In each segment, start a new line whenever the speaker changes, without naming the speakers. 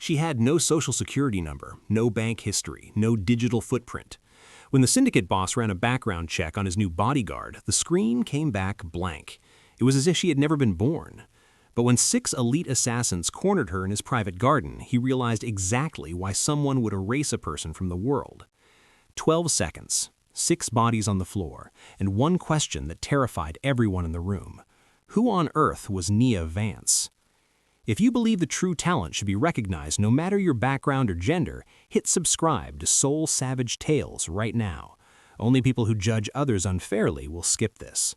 She had no social security number, no bank history, no digital footprint. When the syndicate boss ran a background check on his new bodyguard, the screen came back blank. It was as if she had never been born. But when 6 elite assassins cornered her in his private garden, he realized exactly why someone would erase a person from the world. 12 seconds, 6 bodies on the floor, and one question that terrified everyone in the room. Who on earth was Nia Vance? If you believe the true talent should be recognized no matter your background or gender, hit subscribe to Soul Savage Tales right now. Only people who judge others unfairly will skip this.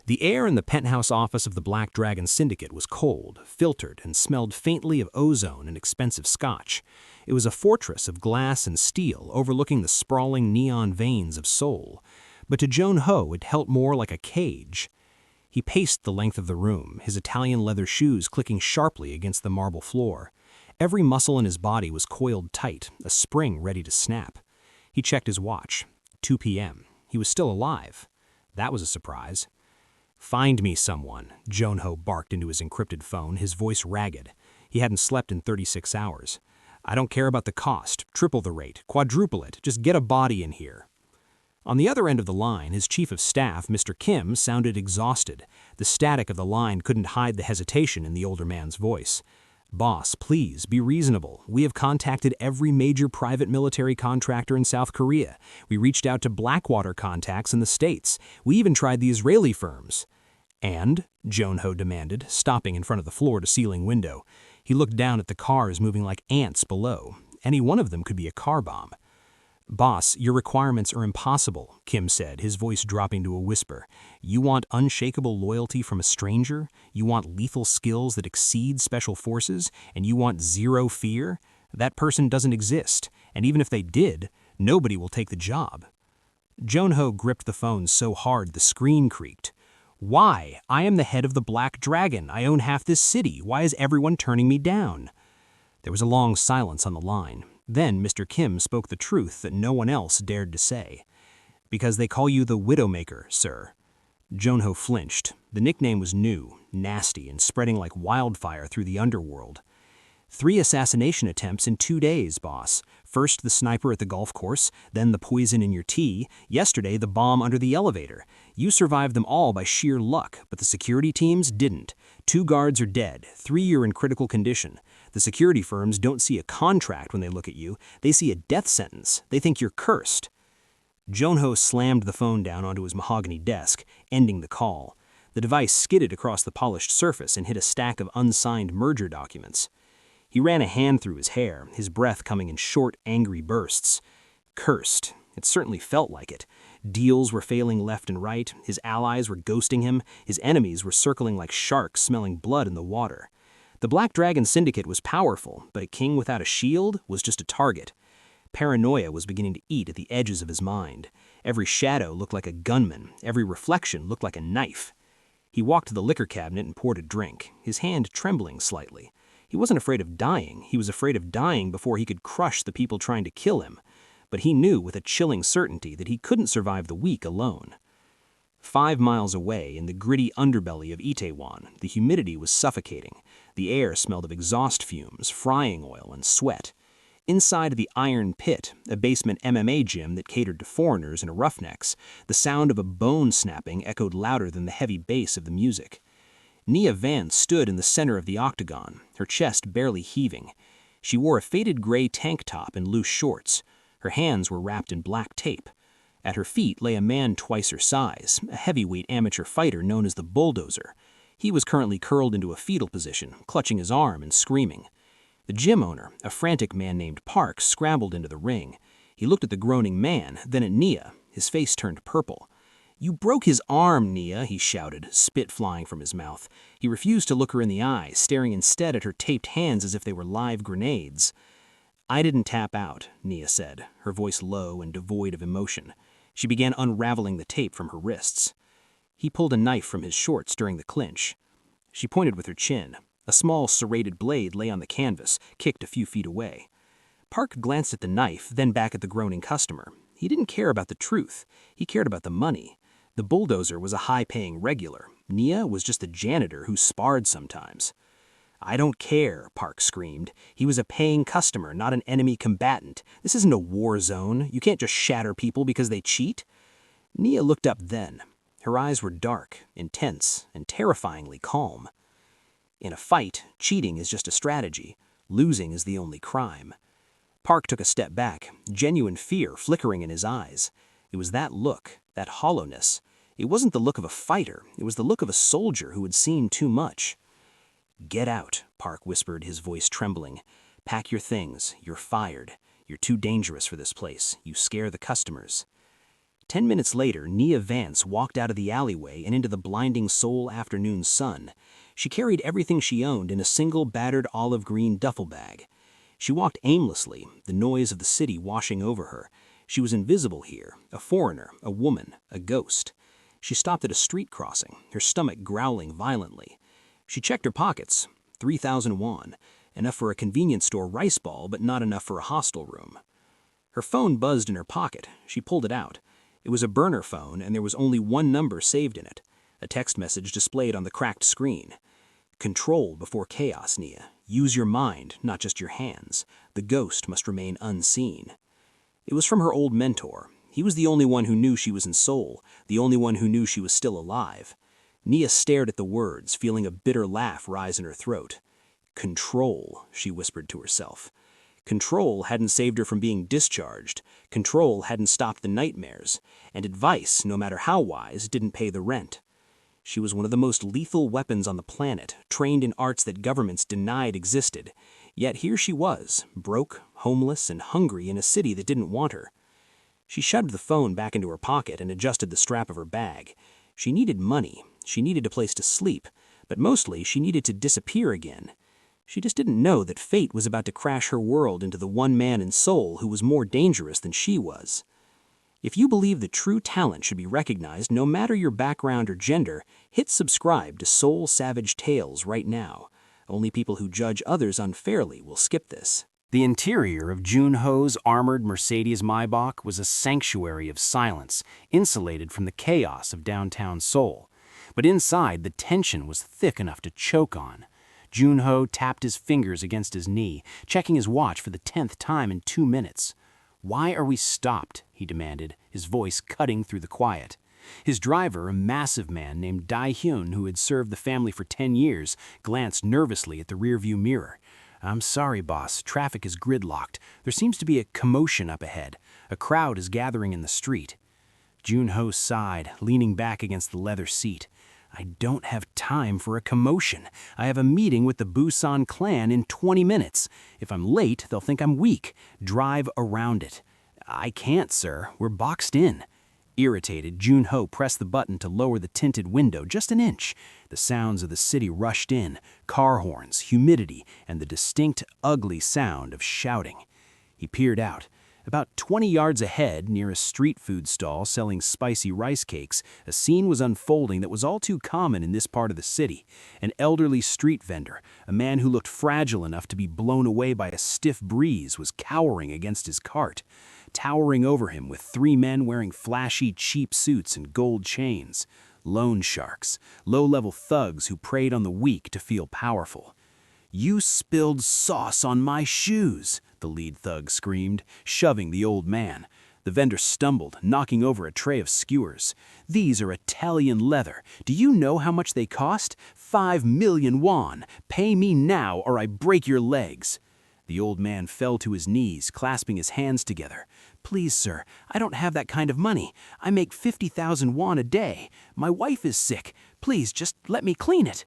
The air in the penthouse office of the Black Dragon Syndicate was cold, filtered, and smelled faintly of ozone and expensive scotch. It was a fortress of glass and steel overlooking the sprawling neon veins of Seoul. But to Joon-Ho it felt more like a cage. He paced the length of the room, his Italian leather shoes clicking sharply against the marble floor. Every muscle in his body was coiled tight, a spring ready to snap. He checked his watch. 2 p.m. He was still alive. That was a surprise. "Find me someone," Joon-Ho barked into his encrypted phone, his voice ragged. He hadn't slept in 36 hours. "I don't care about the cost. Triple the rate. Quadruple it. Just get a body in here." On the other end of the line, his chief of staff, Mr. Kim, sounded exhausted. The static of the line couldn't hide the hesitation in the older man's voice. "Boss, please, be reasonable. We have contacted every major private military contractor in South Korea. We reached out to Blackwater contacts in the States. We even tried the Israeli firms." "And?" Joon-Ho demanded, stopping in front of the floor-to-ceiling window. He looked down at the cars moving like ants below. Any one of them could be a car bomb. "Boss, your requirements are impossible," Kim said, his voice dropping to a whisper. "You want unshakable loyalty from a stranger? You want lethal skills that exceed special forces? And you want zero fear? That person doesn't exist, and even if they did, nobody will take the job." Joon-Ho gripped the phone so hard the screen creaked. "Why? I am the head of the Black Dragon. I own half this city. Why is everyone turning me down?" There was a long silence on the line. Then Mr. Kim spoke the truth that no one else dared to say. "Because they call you the Widowmaker, sir." Joon-Ho flinched. The nickname was new, nasty, and spreading like wildfire through the underworld. 3 assassination attempts in 2 days, boss. First the sniper at the golf course, then the poison in your tea, yesterday the bomb under the elevator. You survived them all by sheer luck, but the security teams didn't. 2 guards are dead, 3 are in critical condition. The security firms don't see a contract when they look at you, they see a death sentence. They think you're cursed. Joon-Ho slammed the phone down onto his mahogany desk, ending the call. The device skidded across the polished surface and hit a stack of unsigned merger documents. He ran a hand through his hair, his breath coming in short, angry bursts. Cursed. It certainly felt like it. Deals were failing left and right, his allies were ghosting him, his enemies were circling like sharks smelling blood in the water. The Black Dragon Syndicate was powerful, but a king without a shield was just a target. Paranoia was beginning to eat at the edges of his mind. Every shadow looked like a gunman, every reflection looked like a knife. He walked to the liquor cabinet and poured a drink, his hand trembling slightly. He wasn't afraid of dying, he was afraid of dying before he could crush the people trying to kill him. But he knew with a chilling certainty that he couldn't survive the week alone. 5 miles away, in the gritty underbelly of Itaewon, the humidity was suffocating. The air smelled of exhaust fumes, frying oil, and sweat. Inside the Iron Pit, a basement MMA gym that catered to foreigners and roughnecks, the sound of a bone snapping echoed louder than the heavy bass of the music. Nia Vance stood in the center of the octagon, her chest barely heaving. She wore a faded gray tank top and loose shorts. Her hands were wrapped in black tape. At her feet lay a man twice her size, a heavyweight amateur fighter known as the Bulldozer. He was currently curled into a fetal position, clutching his arm and screaming. The gym owner, a frantic man named Park, scrambled into the ring. He looked at the groaning man, then at Nia. His face turned purple. "You broke his arm, Nia," he shouted, spit flying from his mouth. He refused to look her in the eye, staring instead at her taped hands as if they were live grenades. "I didn't tap out," Nia said, her voice low and devoid of emotion. She began unraveling the tape from her wrists. He pulled a knife from his shorts during the clinch. She pointed with her chin. A small serrated blade lay on the canvas, kicked a few feet away. Park glanced at the knife, then back at the groaning customer. He didn't care about the truth. He cared about the money. The Bulldozer was a high-paying regular. Nia was just a janitor who sparred sometimes. "I don't care," Park screamed. "He was a paying customer, not an enemy combatant. This isn't a war zone. You can't just shatter people because they cheat." Nia looked up then. Her eyes were dark, intense, and terrifyingly calm. In a fight, cheating is just a strategy. Losing is the only crime. Park took a step back, genuine fear flickering in his eyes. It was that look, that hollowness. It wasn't the look of a fighter, it was the look of a soldier who had seen too much. "Get out," Park whispered, his voice trembling. "Pack your things. You're fired. You're too dangerous for this place. You scare the customers." 10 minutes later, Nia Vance walked out of the alleyway and into the blinding Seoul afternoon sun. She carried everything she owned in a single battered olive-green duffel bag. She walked aimlessly, the noise of the city washing over her. She was invisible here, a foreigner, a woman, a ghost. She stopped at a street crossing, her stomach growling violently. She checked her pockets. 3,000 won, enough for a convenience store rice ball, but not enough for a hostel room. Her phone buzzed in her pocket. She pulled it out. It was a burner phone, and there was only one number saved in it. A text message displayed on the cracked screen. "Control before chaos, Nia. Use your mind, not just your hands. The ghost must remain unseen." It was from her old mentor. He was the only one who knew she was in Seoul, the only one who knew she was still alive. Nia stared at the words, feeling a bitter laugh rise in her throat. "Control," she whispered to herself. Control hadn't saved her from being discharged. Control hadn't stopped the nightmares. And advice, no matter how wise, didn't pay the rent. She was one of the most lethal weapons on the planet, trained in arts that governments denied existed. Yet here she was, broke, homeless, and hungry in a city that didn't want her. She shoved the phone back into her pocket and adjusted the strap of her bag. She needed money. She needed a place to sleep. But mostly, she needed to disappear again. She just didn't know that fate was about to crash her world into the one man in Seoul who was more dangerous than she was. If you believe that true talent should be recognized no matter your background or gender, hit subscribe to Seoul Savage Tales right now. Only people who judge others unfairly will skip this. The interior of Joon-Ho's armored Mercedes Maybach was a sanctuary of silence, insulated from the chaos of downtown Seoul. But inside, the tension was thick enough to choke on. Joon-Ho tapped his fingers against his knee, checking his watch for the 10th time in 2 minutes. "Why are we stopped?" he demanded, his voice cutting through the quiet. His driver, a massive man named Dae-hyun, who had served the family for 10 years, glanced nervously at the rearview mirror. "I'm sorry, boss. Traffic is gridlocked. There seems to be a commotion up ahead. A crowd is gathering in the street." Joon-Ho sighed, leaning back against the leather seat. "I don't have time for a commotion. I have a meeting with the Busan clan in 20 minutes. If I'm late, they'll think I'm weak. Drive around it." "I can't, sir. We're boxed in." Irritated, Joon-Ho pressed the button to lower the tinted window just an inch. The sounds of the city rushed in, car horns, humidity, and the distinct, ugly sound of shouting. He peered out. About 20 yards ahead, near a street food stall selling spicy rice cakes, a scene was unfolding that was all too common in this part of the city. An elderly street vendor, a man who looked fragile enough to be blown away by a stiff breeze, was cowering against his cart. Towering over him with 3 men wearing flashy, cheap suits and gold chains. Loan sharks, low-level thugs who preyed on the weak to feel powerful. "You spilled sauce on my shoes," the lead thug screamed, shoving the old man. The vendor stumbled, knocking over a tray of skewers. "These are Italian leather. Do you know how much they cost? 5 million won. Pay me now or I break your legs." The old man fell to his knees, clasping his hands together. "Please, sir, I don't have that kind of money. I make 50,000 won a day. My wife is sick. Please, just let me clean it."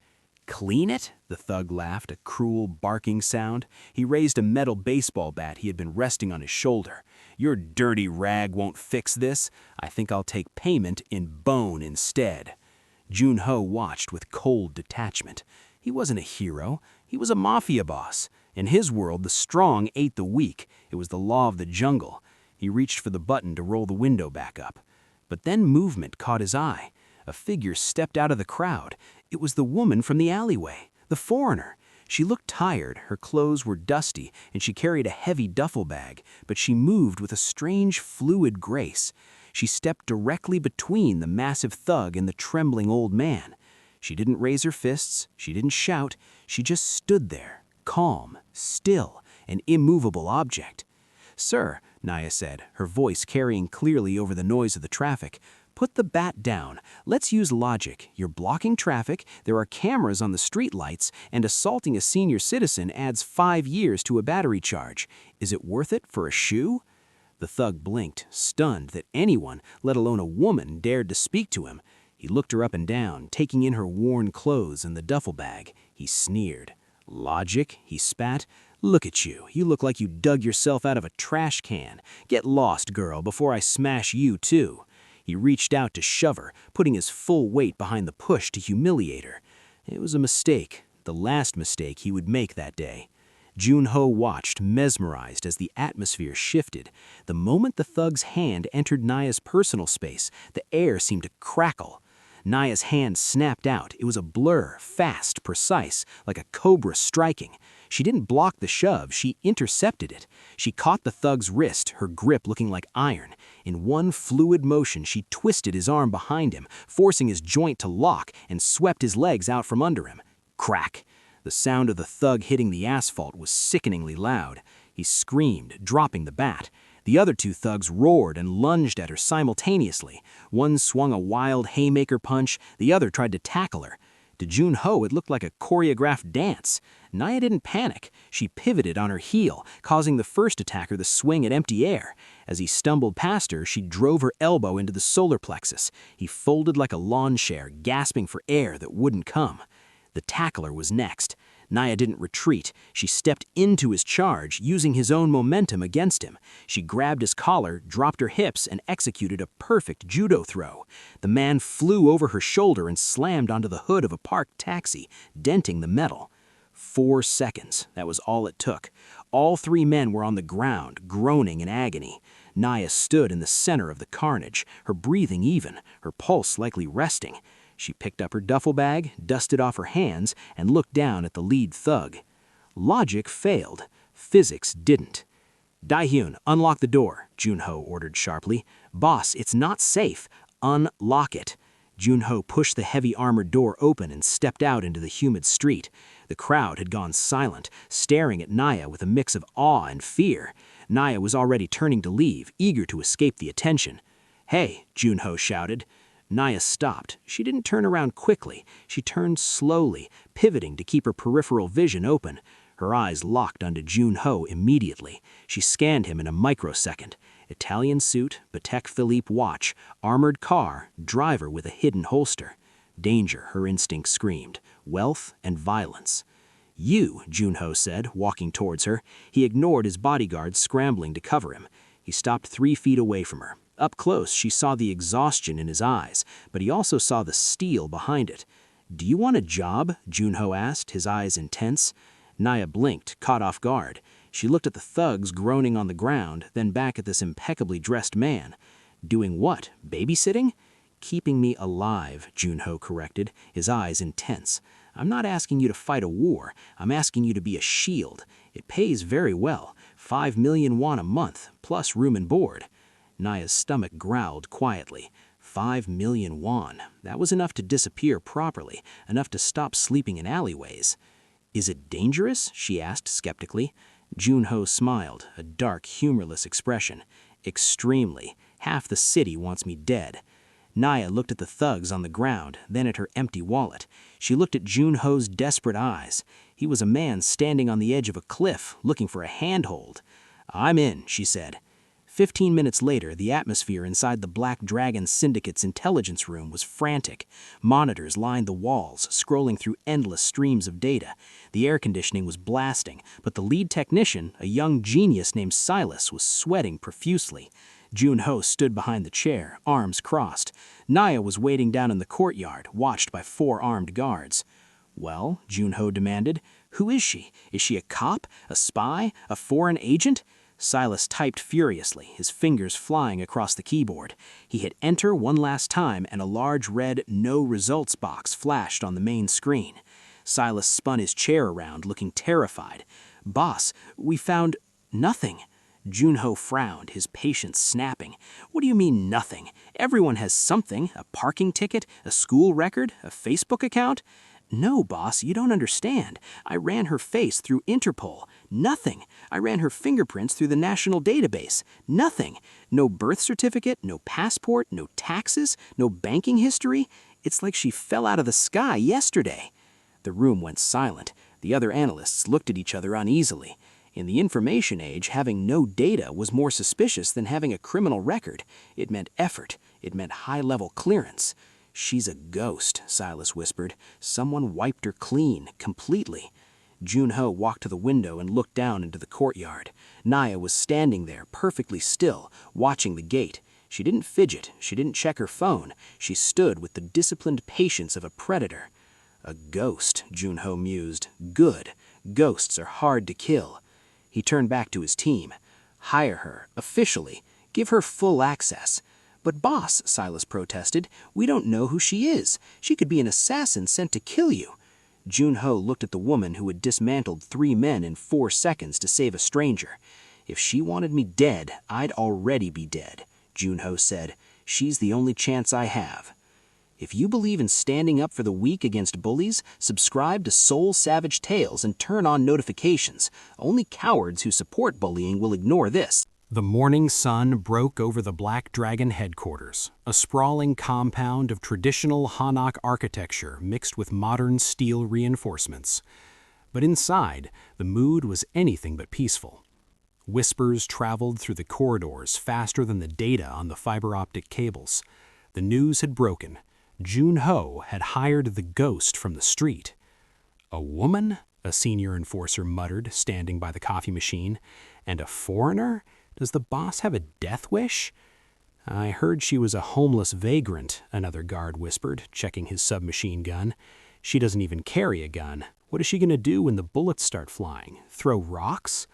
"Clean it?" The thug laughed, a cruel, barking sound. He raised a metal baseball bat he had been resting on his shoulder. "Your dirty rag won't fix this. I think I'll take payment in bone instead." Joon-Ho watched with cold detachment. He wasn't a hero. He was a mafia boss. In his world, the strong ate the weak. It was the law of the jungle. He reached for the button to roll the window back up. But then movement caught his eye. A figure stepped out of the crowd. It was the woman from the alleyway, the foreigner. She looked tired, her clothes were dusty, and she carried a heavy duffel bag, but she moved with a strange, fluid grace. She stepped directly between the massive thug and the trembling old man.
She didn't raise her fists, she didn't shout, she just stood there, calm, still, an immovable object. "Sir," Nia said, her voice carrying clearly over the noise of the traffic, "put the bat down. Let's use logic. You're blocking traffic, there are cameras on the streetlights, and assaulting a senior citizen adds 5 years to a battery charge. Is it worth it for a shoe?" The thug blinked, stunned that anyone, let alone a woman, dared to speak to him. He looked her up and down, taking in her worn clothes and the duffel bag. He sneered. "Logic?" he spat. "Look at you. You look like you dug yourself out of a trash can. Get lost, girl, before I smash you too." He reached out to shove her, putting his full weight behind the push to humiliate her. It was a mistake, the last mistake he would make that day. Joon-Ho watched, mesmerized, as the atmosphere shifted. The moment the thug's hand entered Nia's personal space, the air seemed to crackle. Nia's hand snapped out. It was a blur, fast, precise, like a cobra striking. She didn't block the shove, she intercepted it. She caught the thug's wrist, her grip looking like iron. In one fluid motion, she twisted his arm behind him, forcing his joint to lock, and swept his legs out from under him. Crack! The sound of the thug hitting the asphalt was sickeningly loud. He screamed, dropping the bat. The other 2 thugs roared and lunged at her simultaneously. One swung a wild haymaker punch, the other tried to tackle her. To Joon-Ho, it looked like a choreographed dance. Nia didn't panic. She pivoted on her heel, causing the first attacker to swing at empty air. As he stumbled past her, she drove her elbow into the solar plexus. He folded like a lawn chair, gasping for air that wouldn't come. The tackler was next. Nia didn't retreat. She stepped into his charge, using his own momentum against him. She grabbed his collar, dropped her hips, and executed a perfect judo throw. The man flew over her shoulder and slammed onto the hood of a parked taxi, denting the metal. 4 seconds. That was all it took. All 3 men were on the ground, groaning in agony. Nia stood in the center of the carnage, her breathing even, her pulse likely resting. She picked up her duffel bag, dusted off her hands, and looked down at the lead thug. Logic failed. Physics didn't. "Dae-hyun, unlock the door," Joon-Ho ordered sharply. "Boss, it's not safe. Unlock it." Joon-Ho pushed the heavy armored door open and stepped out into the humid street. The crowd had gone silent, staring at Nia with a mix of awe and fear. Nia was already turning to leave, eager to escape the attention. "Hey," Joon-Ho shouted. Nia stopped. She didn't turn around quickly. She turned slowly, pivoting to keep her peripheral vision open. Her eyes locked onto Joon-Ho immediately. She scanned him in a microsecond. Italian suit, Patek Philippe watch, armored car, driver with a hidden holster. Danger, her instinct screamed. Wealth and violence. "You," Joon-Ho said, walking towards her. He ignored his bodyguard scrambling to cover him. He stopped 3 feet away from her. Up close, she saw the exhaustion in his eyes, but he also saw the steel behind it. "Do you want a job?" Joon-Ho asked, his eyes intense. Nia blinked, caught off guard. She looked at the thugs groaning on the ground, then back at this impeccably dressed man. "Doing what? Babysitting?" "Keeping me alive," Joon-Ho corrected, his eyes intense. "I'm not asking you to fight a war. I'm asking you to be a shield. It pays very well, 5 million won a month, plus room and board." Nia's stomach growled quietly. 5 million won. That was enough to disappear properly, enough to stop sleeping in alleyways. "Is it dangerous?" she asked skeptically. Joon-Ho smiled, a dark, humorless expression. "Extremely. Half the city wants me dead." Nia looked at the thugs on the ground, then at her empty wallet. She looked at Joon-Ho's desperate eyes. He was a man standing on the edge of a cliff, looking for a handhold. "I'm in," she said. 15 minutes later, the atmosphere inside the Black Dragon Syndicate's intelligence room was frantic. Monitors lined the walls, scrolling through endless streams of data. The air conditioning was blasting, but the lead technician, a young genius named Silas, was sweating profusely. Joon-Ho stood behind the chair, arms crossed. Nia was waiting down in the courtyard, watched by 4 armed guards. "Well," Joon-Ho demanded, "who is she? Is she a cop? A spy? A foreign agent?" Silas typed furiously, his fingers flying across the keyboard. He hit enter one last time and a large red "no results" box flashed on the main screen. Silas spun his chair around, looking terrified. "Boss, we found nothing." Joon-Ho frowned, his patience snapping. What do you mean nothing? Everyone has something, a parking ticket, a school record, a Facebook account. No, boss, you don't understand. I ran her face through Interpol. Nothing. I ran her fingerprints through the national database. Nothing. No birth certificate, no passport, no taxes, no banking history. It's like she fell out of the sky yesterday. The room went silent. The other analysts looked at each other uneasily. In the information age, having no data was more suspicious than having a criminal record. It meant effort. It meant high-level clearance. "She's a ghost," Silas whispered. "Someone wiped her clean, completely." Joon-Ho walked to the window and looked down into the courtyard. Nia was standing there, perfectly still, watching the gate. She didn't fidget. She didn't check her phone. She stood with the disciplined patience of a predator. "A ghost," Joon-Ho mused. "Good. Ghosts are hard to kill." He turned back to his team. "Hire her, officially. Give her full access." "But boss," Silas protested, "we don't know who she is. She could be an assassin sent to kill you." Joon-Ho looked at the woman who had dismantled 3 men in 4 seconds to save a stranger. "If she wanted me dead, I'd already be dead," Joon-Ho said. "She's the only chance I have." If you believe in standing up for the weak against bullies, subscribe to Soul Savage Tales and turn on notifications. Only cowards who support bullying will ignore this.
The morning sun broke over the Black Dragon headquarters, a sprawling compound of traditional Hanok architecture mixed with modern steel reinforcements. But inside, the mood was anything but peaceful. Whispers traveled through the corridors faster than the data on the fiber optic cables. The news had broken. Joon-Ho had hired the ghost from the street. "A woman?" a senior enforcer muttered, standing by the coffee machine. "And a foreigner? Does the boss have a death wish?" "I heard she was a homeless vagrant," another guard whispered, checking his submachine gun. "She doesn't even carry a gun. What is she going to do when the bullets start flying? Throw rocks?"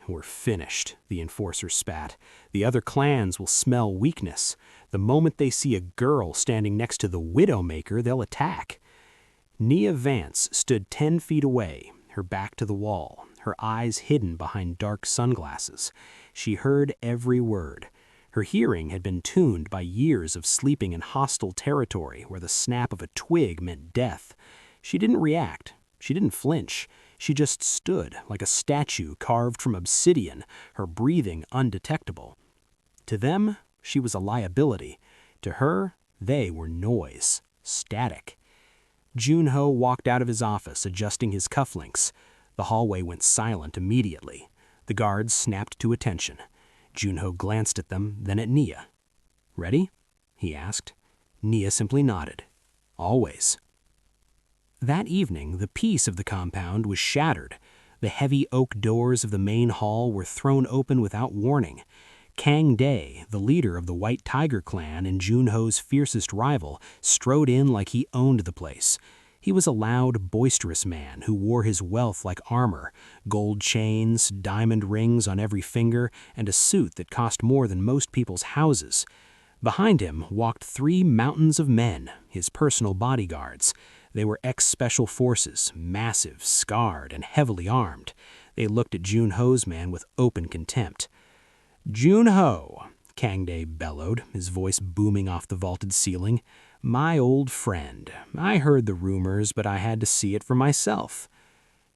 "We're finished," the enforcer spat. "The other clans will smell weakness. The moment they see a girl standing next to the Widowmaker, they'll attack." Nia Vance stood 10 feet away, her back to the wall, her eyes hidden behind dark sunglasses. She heard every word. Her hearing had been tuned by years of sleeping in hostile territory where the snap of a twig meant death. She didn't react. She didn't flinch. She just stood like a statue carved from obsidian, her breathing undetectable. To them, she was a liability. To her, they were noise, static. Joon-Ho walked out of his office, adjusting his cufflinks. The hallway went silent immediately. The guards snapped to attention. Joon-Ho glanced at them, then at Nia. "Ready?" he asked. Nia simply nodded. "Always." That evening, the peace of the compound was shattered. The heavy oak doors of the main hall were thrown open without warning. Kang Dae, the leader of the White Tiger clan and Joon-Ho's fiercest rival, strode in like he owned the place. He was a loud, boisterous man who wore his wealth like armor, gold chains, diamond rings on every finger, and a suit that cost more than most people's houses. Behind him walked 3 mountains of men, his personal bodyguards. They were ex-special forces, massive, scarred, and heavily armed. They looked at Joon-Ho's man with open contempt. "Joon-Ho," Kang Dae bellowed, his voice booming off the vaulted ceiling. "My old friend. I heard the rumors, but I had to see it for myself."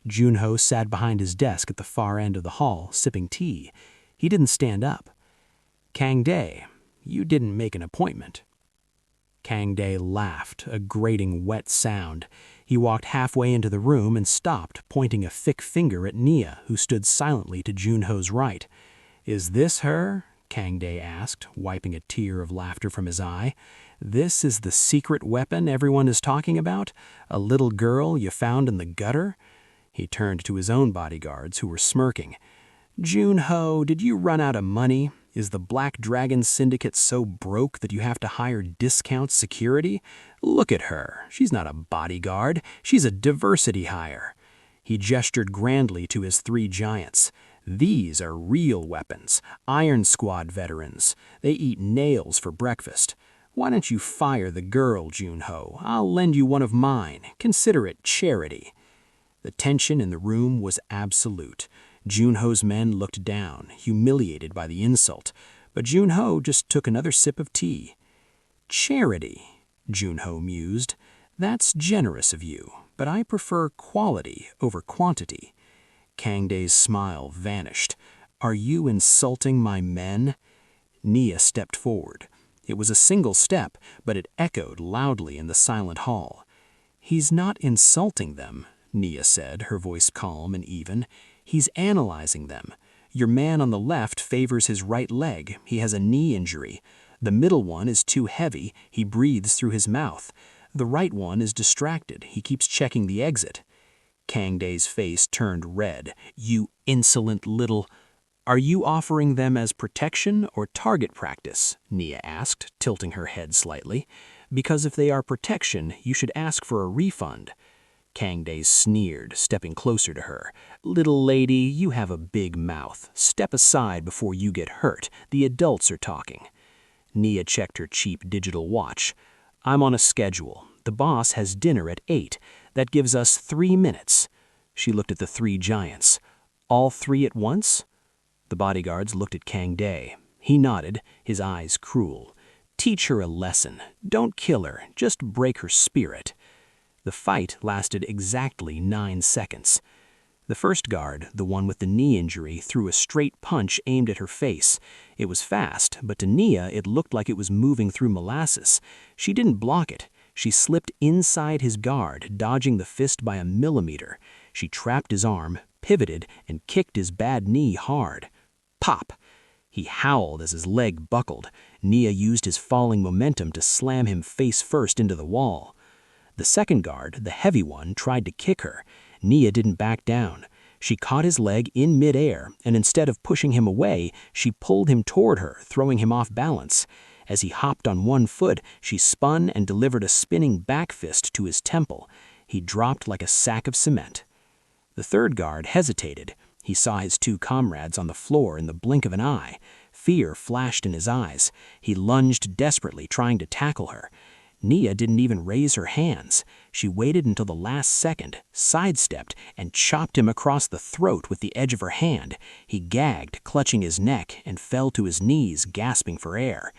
Joon-Ho sat behind his desk at the far end of the hall, sipping tea. He didn't stand up. "Kang Dae, you didn't make an appointment." Kang Dae laughed, a grating, wet sound. He walked halfway into the room and stopped, pointing a thick finger at Nia, who stood silently to Joon-Ho's right. "Is this her?" Kang Dae asked, wiping a tear of laughter from his eye. "This is the secret weapon everyone is talking about? A little girl you found in the gutter?" He turned to his own bodyguards, who were smirking. "Joon-Ho, did you run out of money? Is the Black Dragon Syndicate so broke that you have to hire discount security? Look at her. She's not a bodyguard. She's a diversity hire." He gestured grandly to his 3 giants. "These are real weapons, Iron Squad veterans. They eat nails for breakfast. Why don't you fire the girl, Joon-Ho? I'll lend you one of mine. Consider it charity." The tension in the room was absolute.
Joon-Ho's men looked down, humiliated by the insult, but Joon-Ho just took another sip of tea. "Charity," Joon-Ho mused. "That's generous of you, but I prefer quality over quantity." Kang Dae's smile vanished. "Are you insulting my men?" Nia stepped forward. It was a single step, but it echoed loudly in the silent hall. "He's not insulting them," Nia said, her voice calm and even. "He's analyzing them. Your man on the left favors his right leg. He has a knee injury. The middle one is too heavy. He breathes through his mouth. The right one is distracted. He keeps checking the exit." Kang Dae's face turned red. "You insolent little—" "Are you offering them as protection or target practice?" Nia asked, tilting her head slightly. "Because if they are protection, you should ask for a refund." Kang Dae sneered, stepping closer to her. "Little lady, you have a big mouth. Step aside before you get hurt. The adults are talking." Nia checked her cheap digital watch. "I'm on a schedule. The boss has dinner at 8. That gives us 3 minutes." She looked at the 3 giants. "All 3 at once?" The bodyguards looked at Kang Dae. He nodded, his eyes cruel. "Teach her a lesson. Don't kill her, just break her spirit." The fight lasted exactly 9 seconds. The first guard, the one with the knee injury, threw a straight punch aimed at her face. It was fast, but to Nia it looked like it was moving through molasses. She didn't block it. She slipped inside his guard, dodging the fist by a millimeter. She trapped his arm, pivoted, and kicked his bad knee hard. Pop! He howled as his leg buckled. Nia used his falling momentum to slam him face first into the wall. The second guard, the heavy one, tried to kick her. Nia didn't back down. She caught his leg in midair, and instead of pushing him away, she pulled him toward her, throwing him off balance. As he hopped on one foot, she spun and delivered a spinning back fist to his temple. He dropped like a sack of cement. The third guard hesitated. He saw his 2 comrades on the floor in the blink of an eye. Fear flashed in his eyes. He lunged desperately, trying to tackle her. Nia didn't even raise her hands. She waited until the last second, sidestepped, and chopped him across the throat with the edge of her hand. He gagged, clutching his neck, and fell to his knees, gasping for air.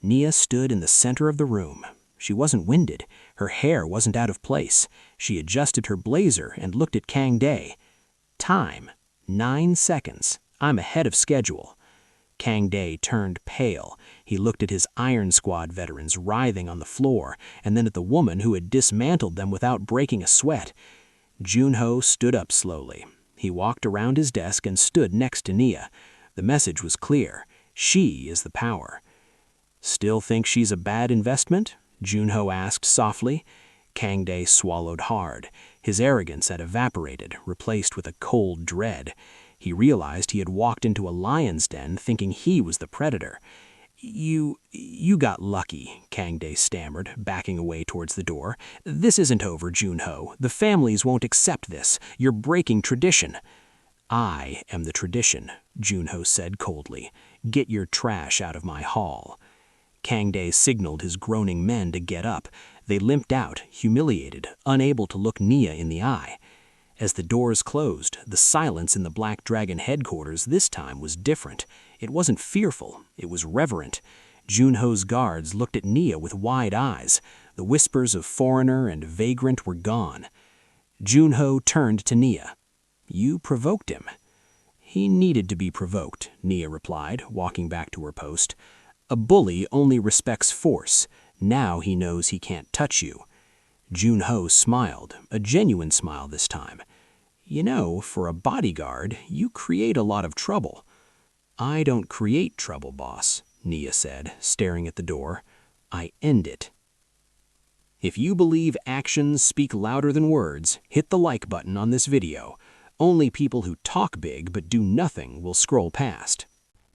Nia stood in the center of the room. She wasn't winded. Her hair wasn't out of place. She adjusted her blazer and looked at Kang Dae. "Time. 9 seconds. I'm ahead of schedule." Kang Dae turned pale. He looked at his Iron Squad veterans writhing on the floor, and then at the woman who had dismantled them without breaking a sweat. Joon-Ho stood up slowly. He walked around his desk and stood next to Nia. The message was clear. She is the power. "Still think she's a bad investment?" Joon-Ho asked softly. Kang Dae swallowed hard. His arrogance had evaporated, replaced with a cold dread. He realized he had walked into a lion's den thinking he was the predator. You got lucky," Kang Dae stammered, backing away towards the door. "This isn't over, Joon-Ho. The families won't accept this. You're breaking tradition." "I am the tradition," Joon-Ho said coldly. "Get your trash out of my hall." Kang Dae signaled his groaning men to get up. They limped out, humiliated, unable to look Nia in the eye. As the doors closed, the silence in the Black Dragon headquarters this time was different. It wasn't fearful, it was reverent. Joon-Ho's guards looked at Nia with wide eyes. The whispers of foreigner and vagrant were gone. Joon-Ho turned to Nia. "You provoked him." "He needed to be provoked," Nia replied, walking back to her post. "A bully only respects force. Now he knows he can't touch you." Joon-Ho smiled, a genuine smile this time. "You know, for a bodyguard, you create a lot of trouble." "I don't create trouble, boss," Nia said, staring at the door. "I end it." If you believe actions speak louder than words, hit the like button on this video. Only people who talk big but do nothing will scroll past.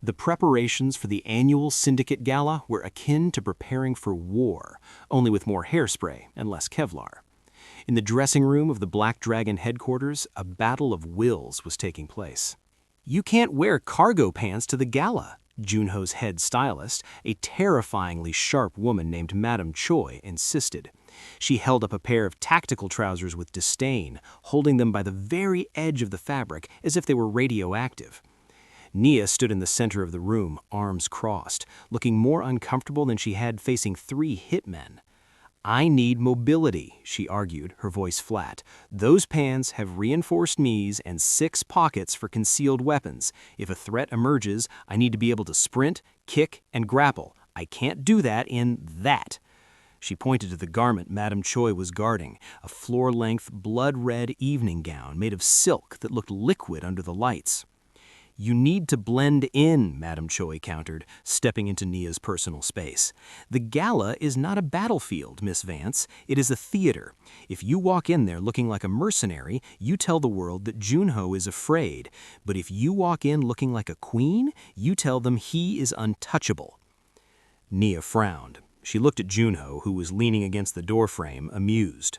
The preparations for the annual Syndicate Gala were akin to preparing for war, only with more hairspray and less Kevlar. In the dressing room of the Black Dragon headquarters, a battle of wills was taking place. "You can't wear cargo pants to the gala," Joon-Ho's head stylist, a terrifyingly sharp woman named Madame Choi, insisted. She held up a pair of tactical trousers with disdain, holding them by the very edge of the fabric as if they were radioactive. Nia stood in the center of the room, arms crossed, looking more uncomfortable than she had facing 3 hitmen. "I need mobility," she argued, her voice flat. "Those pants have reinforced knees and 6 pockets for concealed weapons. If a threat emerges, I need to be able to sprint, kick, and grapple. I can't do that in that." She pointed to the garment Madame Choi was guarding, a floor-length, blood-red evening gown made of silk that looked liquid under the lights. "You need to blend in," Madame Choi countered, stepping into Nia's personal space. "The gala is not a battlefield, Miss Vance. It is a theater. If you walk in there looking like a mercenary, you tell the world that Joon-Ho is afraid. But if you walk in looking like a queen, you tell them he is untouchable." Nia frowned. She looked at Joon-Ho, who was leaning against the doorframe, amused.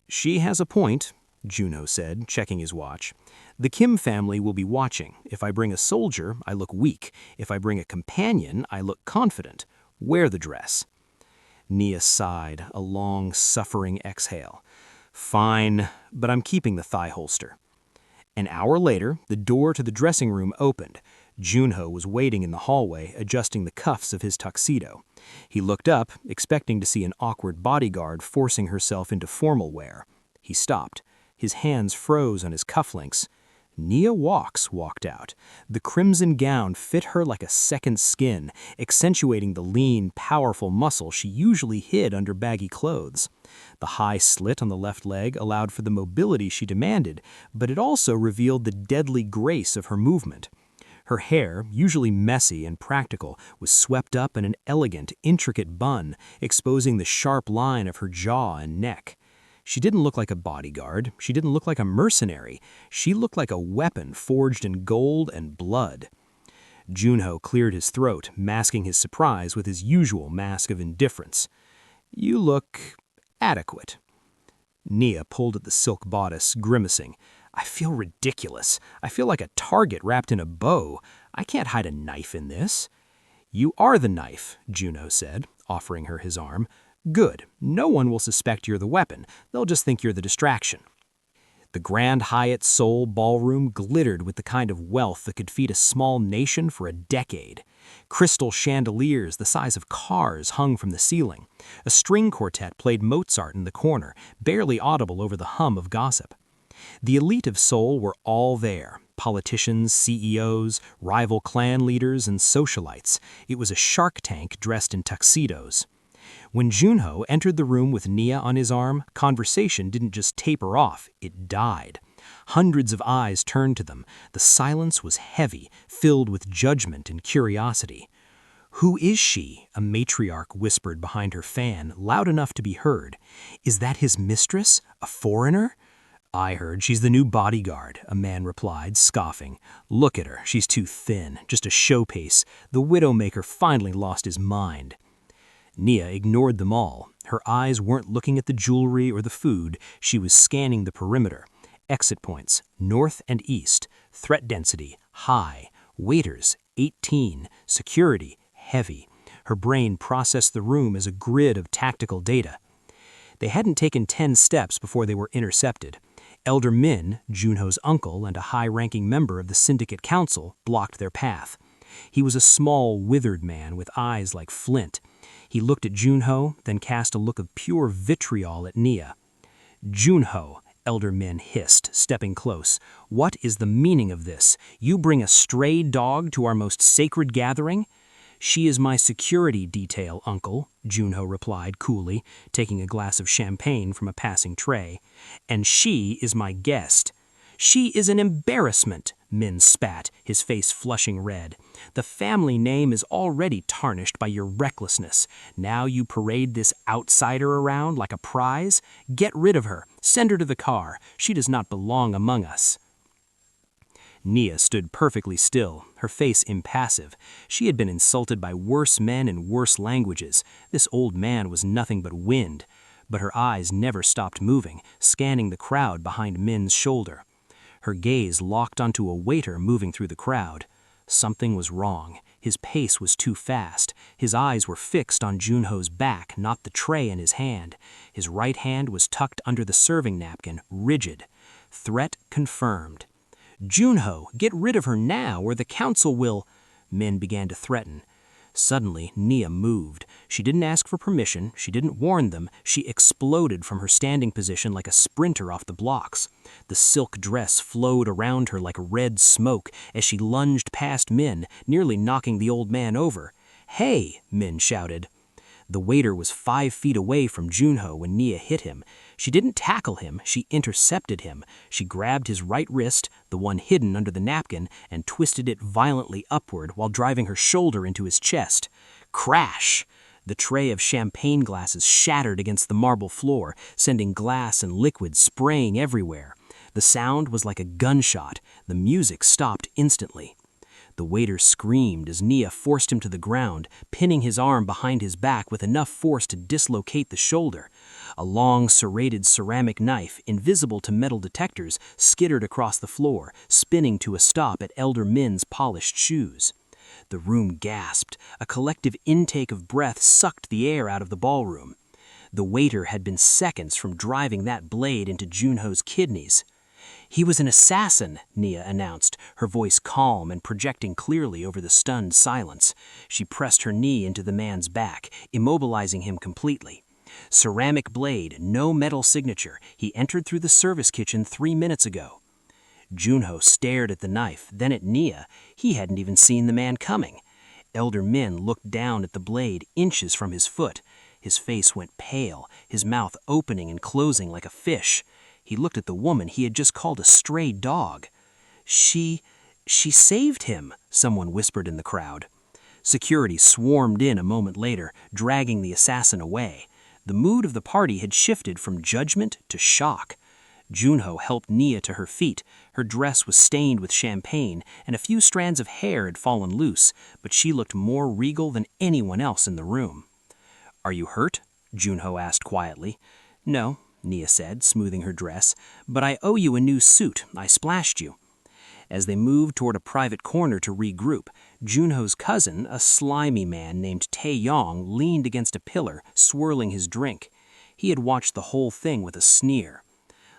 "She has a point," Joon-Ho said, checking his watch. "The Kim family will be watching. If I bring a soldier, I look weak. If I bring a companion, I look confident. Wear the dress." Nia sighed, a long, suffering exhale. "Fine, but I'm keeping the thigh holster." An hour later, the door to the dressing room opened. Joon-Ho was waiting in the hallway, adjusting the cuffs of his tuxedo. He looked up, expecting to see an awkward bodyguard forcing herself into formal wear. He stopped. His hands froze on his cufflinks. Nia walked out. The crimson gown fit her like a second skin, accentuating the lean, powerful muscle she usually hid under baggy clothes. The high slit on the left leg allowed for the mobility she demanded, but it also revealed the deadly grace of her movement. Her hair, usually messy and practical, was swept up in an elegant, intricate bun, exposing the sharp line of her jaw and neck. She didn't look like a bodyguard. She didn't look like a mercenary. She looked like a weapon forged in gold and blood. Joon-Ho cleared his throat, masking his surprise with his usual mask of indifference. "You look adequate." Nia pulled at the silk bodice, grimacing. "I feel ridiculous. I feel like a target wrapped in a bow. I can't hide a knife in this." "You are the knife," Joon-Ho said, offering her his arm. "Good. No one will suspect you're the weapon. They'll just think you're the distraction." The Grand Hyatt Seoul ballroom glittered with the kind of wealth that could feed a small nation for a decade. Crystal chandeliers the size of cars hung from the ceiling. A string quartet played Mozart in the corner, barely audible over the hum of gossip. The elite of Seoul were all there. Politicians, CEOs, rival clan leaders, and socialites. It was a Shark Tank dressed in tuxedos. When Joon-Ho entered the room with Nia on his arm, conversation didn't just taper off, it died. Hundreds of eyes turned to them. The silence was heavy, filled with judgment and curiosity. "Who is she?" a matriarch whispered behind her fan, loud enough to be heard. "Is that his mistress? A foreigner?" "I heard she's the new bodyguard," a man replied, scoffing. "Look at her, she's too thin, just a showpiece. The Widowmaker finally lost his mind." Nia ignored them all. Her eyes weren't looking at the jewelry or the food. She was scanning the perimeter. Exit points, north and east. Threat density, high. Waiters, 18. Security, heavy. Her brain processed the room as a grid of tactical data. They hadn't taken 10 steps before they were intercepted. Elder Min, Joon-Ho's uncle and a high-ranking member of the Syndicate Council, blocked their path. He was a small, withered man with eyes like flint. He looked at Joon-Ho, then cast a look of pure vitriol at Nia. "Joon-Ho," Elder Min hissed, stepping close. "What is the meaning of this? You bring a stray dog to our most sacred gathering?" "She is my security detail, uncle," Joon-Ho replied coolly, taking a glass of champagne from a passing tray. "And she is my guest." "She is an embarrassment," Min spat, his face flushing red. "The family name is already tarnished by your recklessness. Now you parade this outsider around like a prize? Get rid of her. Send her to the car. She does not belong among us." Nia stood perfectly still, her face impassive. She had been insulted by worse men in worse languages. This old man was nothing but wind. But her eyes never stopped moving, scanning the crowd behind Min's shoulder. Her gaze locked onto a waiter moving through the crowd. Something was wrong. His pace was too fast. His eyes were fixed on Joon-Ho's back, not the tray in his hand. His right hand was tucked under the serving napkin, rigid. Threat confirmed. "Joon-Ho, get rid of her now, or the council will—" Min began to threaten. Suddenly, Nia moved. She didn't ask for permission, she didn't warn them, she exploded from her standing position like a sprinter off the blocks. The silk dress flowed around her like red smoke as she lunged past Min, nearly knocking the old man over. "Hey!" Min shouted. The waiter was 5 feet away from Joon-Ho when Nia hit him. She didn't tackle him, she intercepted him. She grabbed his right wrist, the one hidden under the napkin, and twisted it violently upward while driving her shoulder into his chest. Crash! The tray of champagne glasses shattered against the marble floor, sending glass and liquid spraying everywhere. The sound was like a gunshot. The music stopped instantly. The waiter screamed as Nia forced him to the ground, pinning his arm behind his back with enough force to dislocate the shoulder. A long, serrated ceramic knife, invisible to metal detectors, skittered across the floor, spinning to a stop at Elder Min's polished shoes. The room gasped. A collective intake of breath sucked the air out of the ballroom. The waiter had been seconds from driving that blade into Joon-Ho's kidneys. "He was an assassin," Nia announced, her voice calm and projecting clearly over the stunned silence. She pressed her knee into the man's back, immobilizing him completely. "Ceramic blade, no metal signature. He entered through the service kitchen 3 minutes ago." Joon-Ho stared at the knife, then at Nia. He hadn't even seen the man coming. Elder Min looked down at the blade inches from his foot. His face went pale, his mouth opening and closing like a fish. He looked at the woman he had just called a stray dog. She saved him," someone whispered in the crowd. Security swarmed in a moment later, dragging the assassin away. The mood of the party had shifted from judgment to shock. Joon-Ho helped Nia to her feet. Her dress was stained with champagne, and a few strands of hair had fallen loose, but she looked more regal than anyone else in the room. "Are you hurt?" Joon-Ho asked quietly. "No," Nia said, smoothing her dress, "but I owe you a new suit. I splashed you." As they moved toward a private corner to regroup, Joon-Ho's cousin, a slimy man named Tae-yong, leaned against a pillar, swirling his drink. He had watched the whole thing with a sneer.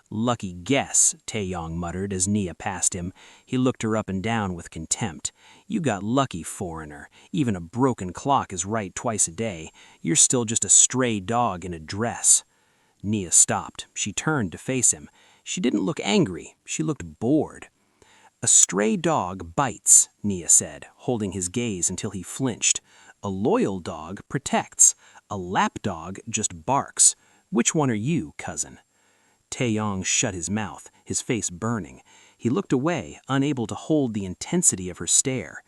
"Lucky guess," Tae-yong muttered as Nia passed him. He looked her up and down with contempt. "You got lucky, foreigner. Even a broken clock is right twice a day. You're still just a stray dog in a dress." Nia stopped. She turned to face him. She didn't look angry. She looked bored. "A stray dog bites," Nia said, holding his gaze until he flinched. "A loyal dog protects. A lapdog just barks. Which one are you, cousin?" Tae-yong shut his mouth, his face burning. He looked away, unable to hold the intensity of her stare.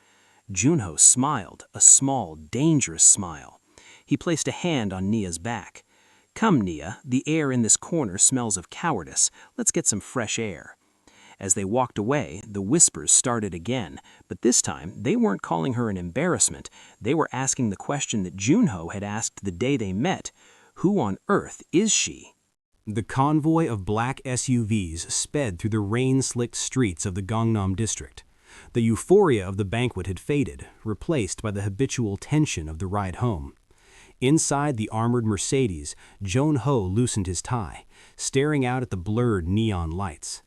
Joon-Ho smiled, a small, dangerous smile. He placed a hand on Nia's back. "Come, Nia, the air in this corner smells of cowardice. Let's get some fresh air." As they walked away, the whispers started again, but this time they weren't calling her an embarrassment. They were asking the question that Joon-Ho had asked the day they met. Who on earth is she?
The convoy of black SUVs sped through the rain-slicked streets of the Gangnam district. The euphoria of the banquet had faded, replaced by the habitual tension of the ride home. Inside the armored Mercedes, Joon-Ho loosened his tie, staring out at the blurred neon lights.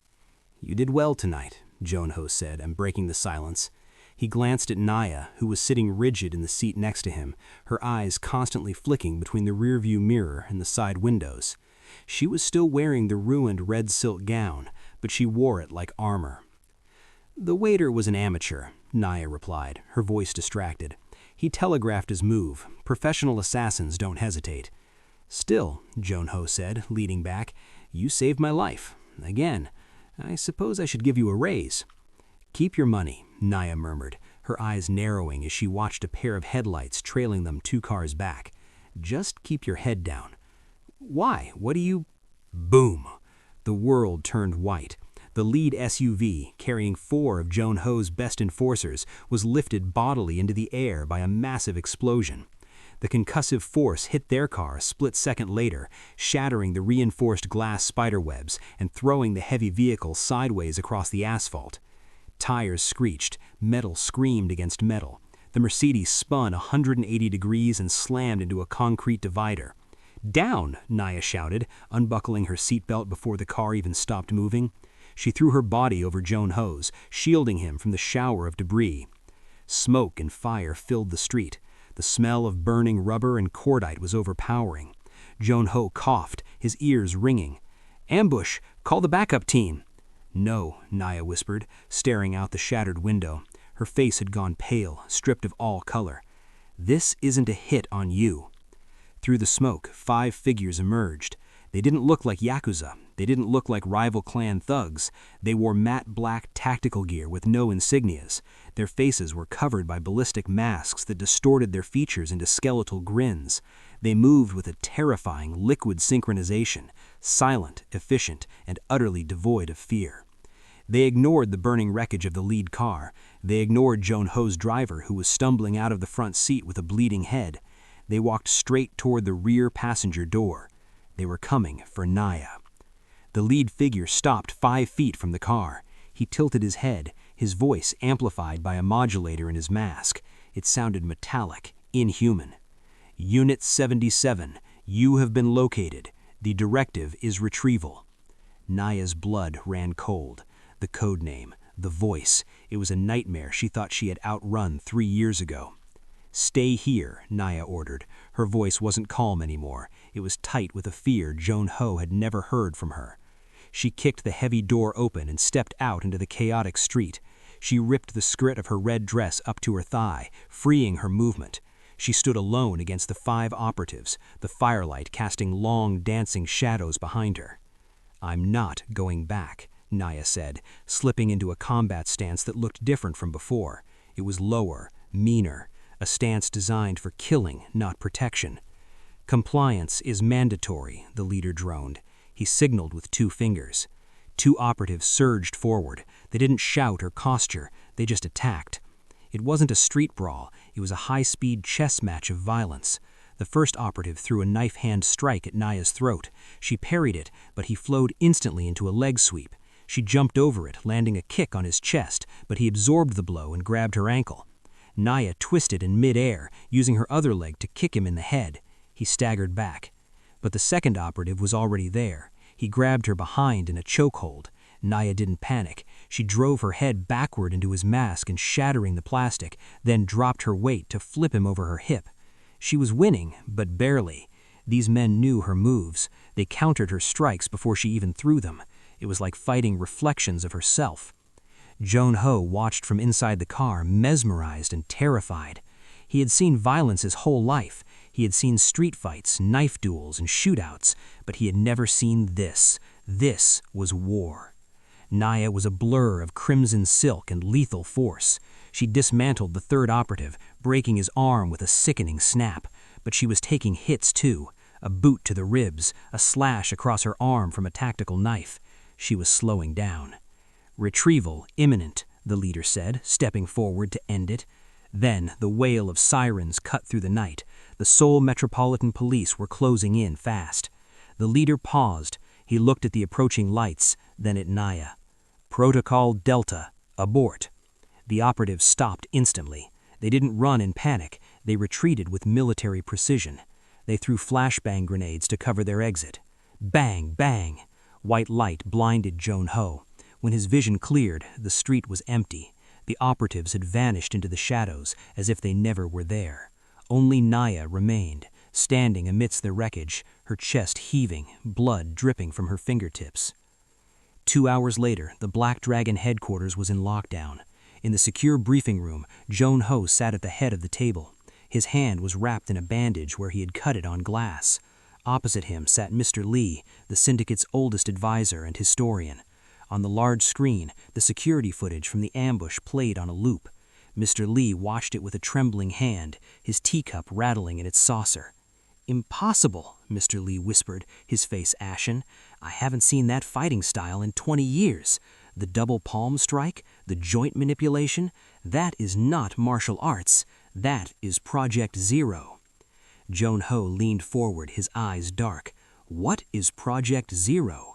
"You did well tonight," Joon-Ho said, and breaking the silence. He glanced at Nia, who was sitting rigid in the seat next to him, her eyes constantly flicking between the rearview mirror and the side windows. She was still wearing the ruined red silk gown, but she wore it like armor. "The waiter was an amateur," Nia replied, her voice distracted. "He telegraphed his move. Professional assassins don't hesitate." "Still," Joon-Ho said, leaning back, "you saved my life. Again. I suppose I should give you a raise." "Keep your money," Nia murmured, her eyes narrowing as she watched a pair of headlights trailing them 2 cars back. "Just keep your head down." "Why? What do you—" Boom! The world turned white. The lead SUV, carrying 4 of Joon-Ho's best enforcers, was lifted bodily into the air by a massive explosion. The concussive force hit their car a split second later, shattering the reinforced glass spiderwebs and throwing the heavy vehicle sideways across the asphalt. Tires screeched, metal screamed against metal. The Mercedes spun 180 degrees and slammed into a concrete divider. "Down!" Nia shouted, unbuckling her seatbelt before the car even stopped moving. She threw her body over Joon-Ho's, shielding him from the shower of debris. Smoke and fire filled the street. The smell of burning rubber and cordite was overpowering. Joon-Ho coughed, his ears ringing. "Ambush! Call the backup team!" "No," Nia whispered, staring out the shattered window. Her face had gone pale, stripped of all color. "This isn't a hit on you." Through the smoke, 5 figures emerged. They didn't look like Yakuza. They didn't look like rival clan thugs. They wore matte black tactical gear with no insignias. Their faces were covered by ballistic masks that distorted their features into skeletal grins. They moved with a terrifying liquid synchronization, silent, efficient, and utterly devoid of fear. They ignored the burning wreckage of the lead car. They ignored Joon-Ho's driver, who was stumbling out of the front seat with a bleeding head. They walked straight toward the rear passenger door. They were coming for Nia. The lead figure stopped 5 feet from the car. He tilted his head, his voice amplified by a modulator in his mask. It sounded metallic, inhuman. "Unit 77, you have been located. The directive is retrieval." Nia's blood ran cold. The code name, the voice, it was a nightmare she thought she had outrun 3 years ago. "Stay here," Nia ordered. Her voice wasn't calm anymore. It was tight with a fear Joon-Ho had never heard from her. She kicked the heavy door open and stepped out into the chaotic street. She ripped the skirt of her red dress up to her thigh, freeing her movement. She stood alone against the 5 operatives, the firelight casting long, dancing shadows behind her. "I'm not going back," Nia said, slipping into a combat stance that looked different from before. It was lower, meaner, a stance designed for killing, not protection. "Compliance is mandatory," the leader droned. He signaled with 2 fingers. 2 operatives surged forward. They didn't shout or posture, they just attacked. It wasn't a street brawl, it was a high-speed chess match of violence. The first operative threw a knife-hand strike at Nia's throat. She parried it, but he flowed instantly into a leg sweep. She jumped over it, landing a kick on his chest, but he absorbed the blow and grabbed her ankle. Nia twisted in mid-air, using her other leg to kick him in the head. He staggered back. But the second operative was already there. He grabbed her behind in a chokehold. Nia didn't panic. She drove her head backward into his mask and shattering the plastic, then dropped her weight to flip him over her hip. She was winning, but barely. These men knew her moves. They countered her strikes before she even threw them. It was like fighting reflections of herself. Joon-Ho watched from inside the car, mesmerized and terrified. He had seen violence his whole life. He had seen street fights, knife duels, and shootouts, but he had never seen this. This was war. Nia was a blur of crimson silk and lethal force. She dismantled the third operative, breaking his arm with a sickening snap. But she was taking hits too. A boot to the ribs, a slash across her arm from a tactical knife. She was slowing down. "Retrieval imminent," the leader said, stepping forward to end it. Then the wail of sirens cut through the night. The Seoul Metropolitan Police were closing in fast. The leader paused. He looked at the approaching lights, then at Nia. "Protocol Delta, abort." The operatives stopped instantly. They didn't run in panic. They retreated with military precision. They threw flashbang grenades to cover their exit. Bang, bang. White light blinded Joon-Ho. When his vision cleared, the street was empty. The operatives had vanished into the shadows, as if they never were there. Only Nia remained, standing amidst the wreckage, her chest heaving, blood dripping from her fingertips. 2 hours later, the Black Dragon headquarters was in lockdown. In the secure briefing room, Joon-Ho sat at the head of the table. His hand was wrapped in a bandage where he had cut it on glass. Opposite him sat Mr. Lee, the syndicate's oldest advisor and historian. On the large screen, the security footage from the ambush played on a loop. Mr. Lee watched it with a trembling hand, his teacup rattling in its saucer. "Impossible," Mr. Lee whispered, his face ashen. "I haven't seen that fighting style in 20 years. The double palm strike, the joint manipulation, that is not martial arts. That is Project Zero." Joon-Ho leaned forward, his eyes dark. "What is Project Zero?"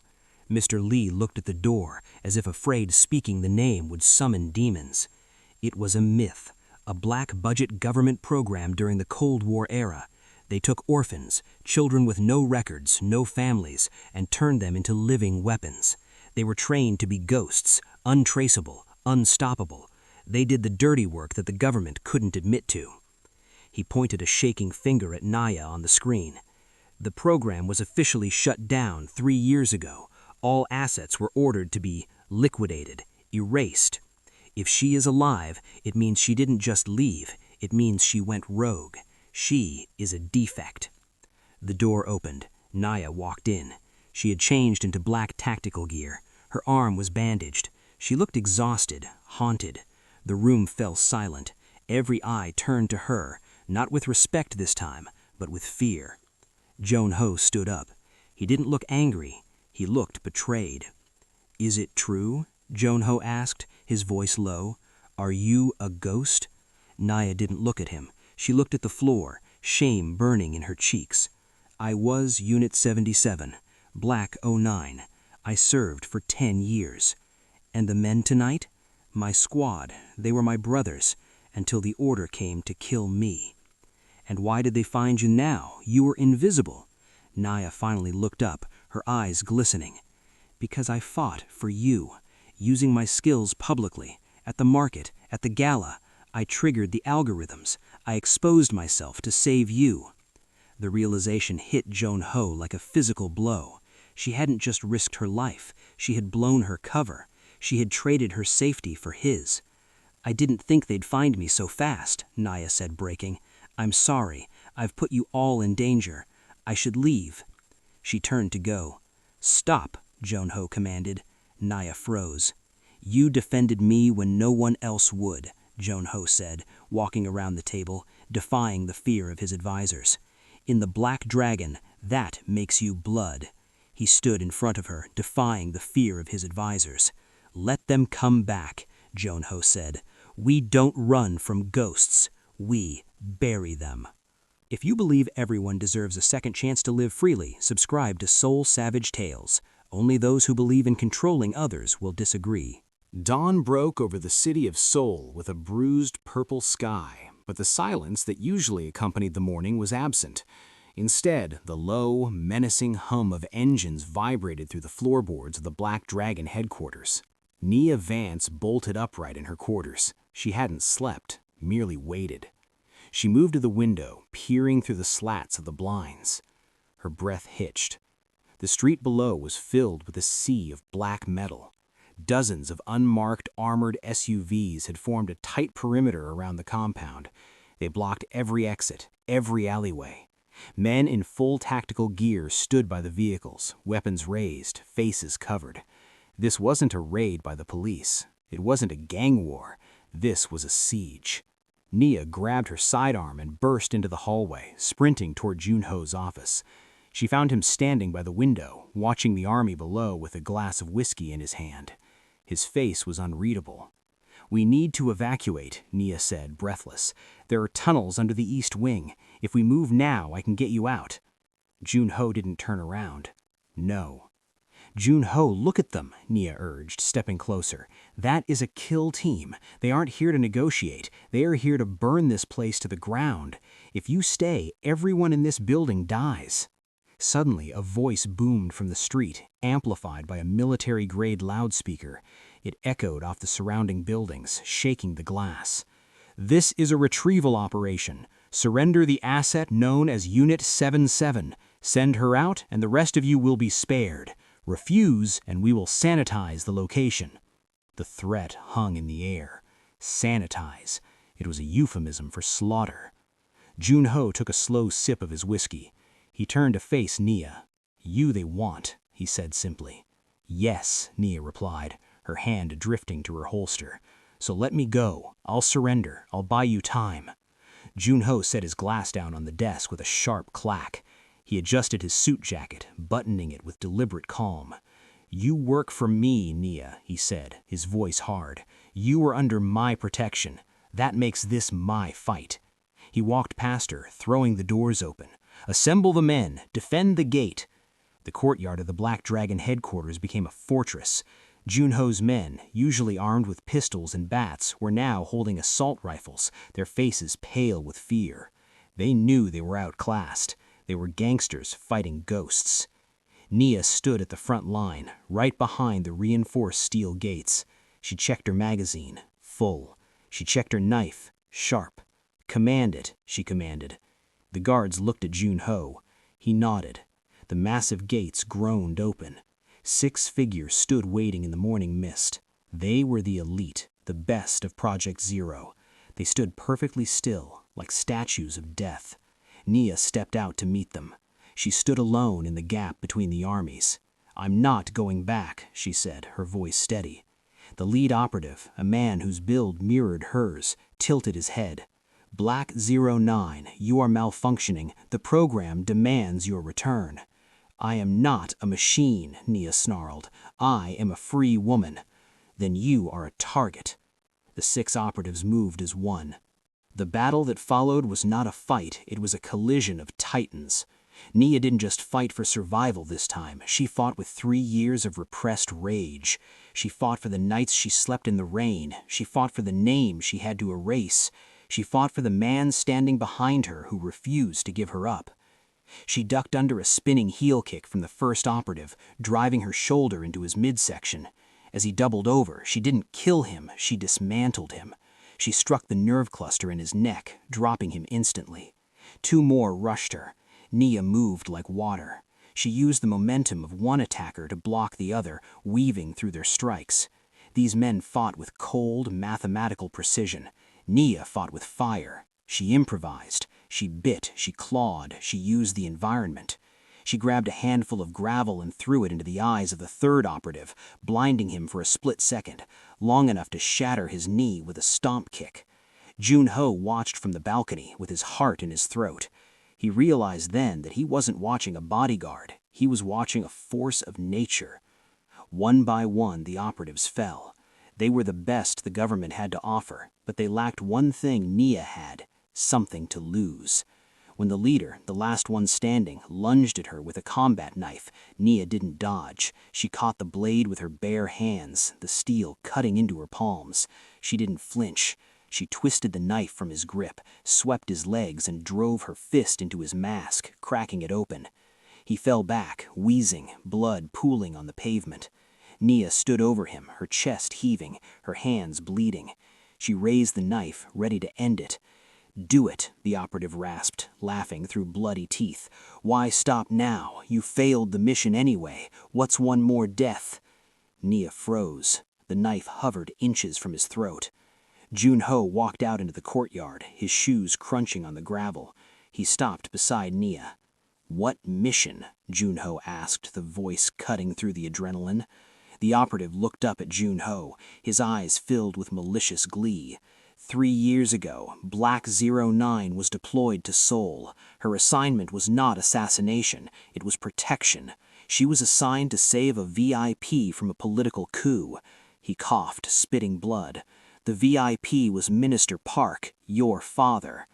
Mr. Lee looked at the door, as if afraid speaking the name would summon demons. "It was a myth,
a black-budget government program during the Cold War era. They took orphans, children with no records, no families, and turned them into living weapons. They were trained to be ghosts, untraceable, unstoppable. They did the dirty work that the government couldn't admit to. He pointed a shaking finger at Nia on the screen. The program was officially shut down 3 years ago. All assets were ordered to be liquidated, erased. If she is alive, it means she didn't just leave, it means she went rogue. She is a defect. The door opened. Nia walked in. She had changed into black tactical gear. Her arm was bandaged. She looked exhausted, haunted. The room fell silent. Every eye turned to her, not with respect this time, but with fear. Joon-Ho stood up. He didn't look angry. He looked betrayed. "Is it true?" Joon-Ho asked, his voice low. "Are you a ghost?" Nia didn't look at him. She looked at the floor, shame burning in her cheeks. "I was Unit 77, Black 09. I served for 10 years. And the men tonight? My squad, they were my brothers, until the order came to kill me." "And why did they find you now? You were invisible." Nia finally looked up, her eyes glistening. "Because I fought for you, using my skills publicly, at the market, at the gala. I triggered the algorithms. I exposed myself to save you." The realization hit Joon-Ho like a physical blow. She hadn't just risked her life, she had blown her cover. She had traded her safety for his. "I didn't think they'd find me so fast," Nia said, breaking. "I'm sorry. I've put you all in danger. I should leave." She turned to go. "Stop," Joon-Ho commanded. Nia froze. "You defended me when no one else would," Joon-Ho said, walking around the table, defying the fear of his advisors. "In the Black Dragon, that makes you blood." He stood in front of her, defying the fear of his advisors. "Let them come back," Joon-Ho said. "We don't run from ghosts. We bury them." If you believe everyone deserves a second chance to live freely, subscribe to Soul Savage Tales. Only those who believe in controlling others will disagree.
Dawn broke over the city of Seoul with a bruised purple sky, but the silence that usually accompanied the morning was absent. Instead, the low, menacing hum of engines vibrated through the floorboards of the Black Dragon headquarters. Nia Vance bolted upright in her quarters. She hadn't slept, merely waited. She moved to the window, peering through the slats of the blinds. Her breath hitched. The street below was filled with a sea of black metal. Dozens of unmarked, armored SUVs had formed a tight perimeter around the compound. They blocked every exit, every alleyway. Men in full tactical gear stood by the vehicles, weapons raised, faces covered. This wasn't a raid by the police. It wasn't a gang war. This was a siege. Nia grabbed her sidearm and burst into the hallway, sprinting toward Joon-Ho's office. She found him standing by the window, watching the army below with a glass of whiskey in his hand. His face was unreadable. "We need to evacuate," Nia said, breathless. "There are tunnels under the east wing. If we move now, I can get you out." Joon-Ho didn't turn around. "No." "Joon-Ho, look at them," Nia urged, stepping closer. "That is a kill team. They aren't here to negotiate. They are here to burn this place to the ground. If you stay, everyone in this building dies." Suddenly, a voice boomed from the street, amplified by a military-grade loudspeaker. It echoed off the surrounding buildings, shaking the glass. "This is a retrieval operation. Surrender the asset known as Unit 77. Send her out, and the rest of you will be spared. Refuse, and we will sanitize the location." The threat hung in the air. Sanitize. It was a euphemism for slaughter. Joon-Ho took a slow sip of his whiskey. He turned to face Nia. "You they want," he said simply. "Yes," Nia replied, her hand drifting to her holster. "So let me go. I'll surrender. I'll buy you time." Joon-Ho set his glass down on the desk with a sharp clack. He adjusted his suit jacket, buttoning it with deliberate calm. "You work for me, Nia," he said, his voice hard. "You are under my protection. That makes this my fight." He walked past her, throwing the doors open. "Assemble the men. Defend the gate." The courtyard of the Black Dragon headquarters became a fortress.
Joon-Ho's men, usually armed with pistols and bats, were now holding assault rifles, their faces pale with fear. They knew they were outclassed. They were gangsters fighting ghosts. Nia stood at the front line, right behind the reinforced steel gates. She checked her magazine, full. She checked her knife, sharp. "Command it," she commanded. The guards looked at Joon-Ho. He nodded. The massive gates groaned open. 6 figures stood waiting in the morning mist. They were the elite, the best of Project Zero. They stood perfectly still, like statues of death. Nia stepped out to meet them. She stood alone in the gap between the armies. "I'm not going back," she said, her voice steady. The lead operative, a man whose build mirrored hers, tilted his head. "Black 09, you are malfunctioning. The program demands your return." "I am not a machine," Nia snarled. "I am a free woman." "Then you are a target." The 6 operatives moved as one. The battle that followed was not a fight, it was a collision of titans. Nia didn't just fight for survival this time, she fought with 3 years of repressed rage. She fought for the nights she slept in the rain, she fought for the name she had to erase, she fought for the man standing behind her who refused to give her up. She ducked under a spinning heel kick from the first operative, driving her shoulder into his midsection. As he doubled over, she didn't kill him, she dismantled him. She struck the nerve cluster in his neck, dropping him instantly. 2 more rushed her. Nia moved like water. She used the momentum of one attacker to block the other, weaving through their strikes. These men fought with cold, mathematical precision. Nia fought with fire. She improvised. She bit, she clawed, she used the environment. She grabbed a handful of gravel and threw it into the eyes of the 3rd operative, blinding him for a split second, long enough to shatter his knee with a stomp kick. Joon-Ho watched from the balcony with his heart in his throat. He realized then that he wasn't watching a bodyguard, he was watching a force of nature. One by one, the operatives fell. They were the best the government had to offer, but they lacked one thing Nia had, something to lose. When the leader, the last one standing, lunged at her with a combat knife, Nia didn't dodge. She caught the blade with her bare hands, the steel cutting into her palms. She didn't flinch. She twisted the knife from his grip, swept his legs, and drove her fist into his mask, cracking it open. He fell back, wheezing, blood pooling on the pavement. Nia stood over him, her chest heaving, her hands bleeding. She raised the knife, ready to end it. "Do it," the operative rasped, laughing through bloody teeth. "Why stop now? You failed the mission anyway. What's one more death?" Nia froze. The knife hovered inches from his throat. Joon-Ho walked out into the courtyard, his shoes crunching on the gravel. He stopped beside Nia. "What mission?" Joon-Ho asked, the voice cutting through the adrenaline. The operative looked up at Joon-Ho, his eyes filled with malicious glee. 3 years ago, Black 09 was deployed to Seoul. Her assignment was not assassination, it was protection. She was assigned to save a VIP from a political coup. He coughed, spitting blood. The VIP was Minister Park, your father.